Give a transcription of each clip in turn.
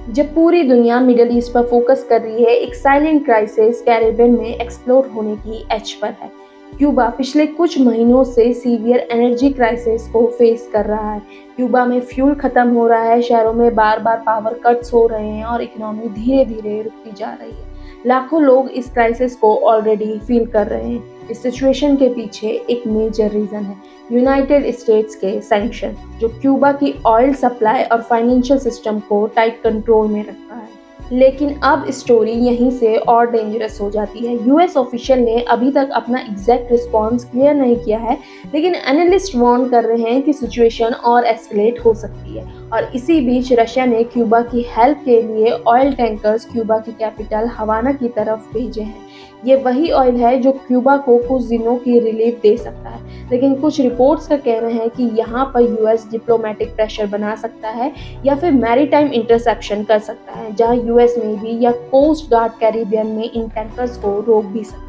जब पूरी दुनिया मिडल ईस्ट पर फोकस कर रही है, एक साइलेंट क्राइसिस कैरिबियन में एक्सप्लोर होने की एज पर है। क्यूबा पिछले कुछ महीनों से सीवियर एनर्जी क्राइसिस को फेस कर रहा है। क्यूबा में फ्यूल खत्म हो रहा है, शहरों में बार बार पावर कट्स हो रहे हैं और इकोनॉमी धीरे धीरे रुकती जा रही है। लाखों लोग इस क्राइसिस को ऑलरेडी फील कर रहे हैं। इस सिचुएशन के पीछे एक मेजर रीजन है यूनाइटेड स्टेट्स के सैंक्शन, जो क्यूबा की ऑयल सप्लाई और फाइनेंशियल सिस्टम को टाइट कंट्रोल में रखता है। लेकिन अब स्टोरी यहीं से और डेंजरस हो जाती है। यूएस ऑफिशियल ने अभी तक अपना एग्जैक्ट रिस्पॉन्स क्लियर नहीं किया है, लेकिन एनालिस्ट वार्न कर रहे हैं कि सिचुएशन और एस्केलेट हो सकती है। और इसी बीच रशिया ने क्यूबा की हेल्प के लिए ऑयल टैंकर्स क्यूबा की कैपिटल हवाना की तरफ भेजे हैं। ये वही ऑयल है जो क्यूबा को कुछ दिनों की रिलीफ दे सकता है, लेकिन कुछ रिपोर्ट्स का कहना है कि यहाँ पर यूएस डिप्लोमेटिक प्रेशर बना सकता है या फिर मैरीटाइम इंटरसेप्शन कर सकता है, जहां यूएस नेवी या कोस्ट गार्ड कैरिबियन में इन टैंकर्स को रोक भी सकती है।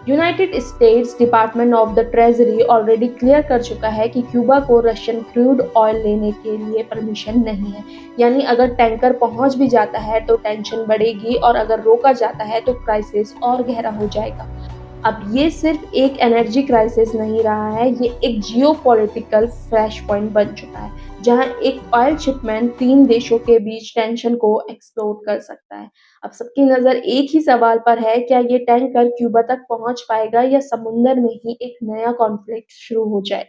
United states department of the treasury already clear कर चुका है कि क्यूबा को रशियन क्रूड ऑयल लेने के लिए परमिशन नहीं है। यानी अगर टैंकर पहुंच भी जाता है तो टेंशन बढ़ेगी, और अगर रोका जाता है तो क्राइसिस और गहरा हो जाएगा। अब ये सिर्फ एक एनर्जी क्राइसिस नहीं रहा है, ये एक जियोपॉलिटिकल फ्लैश पॉइंट बन चुका है, जहां एक ऑयल शिपमेंट 3 देशों के बीच टेंशन को एक्सप्लोड कर सकता है। अब सबकी नज़र एक ही सवाल पर है, क्या ये टैंकर क्यूबा तक पहुंच पाएगा या समुंदर में ही एक नया कॉन्फ्लिक्ट शुरू हो जाए?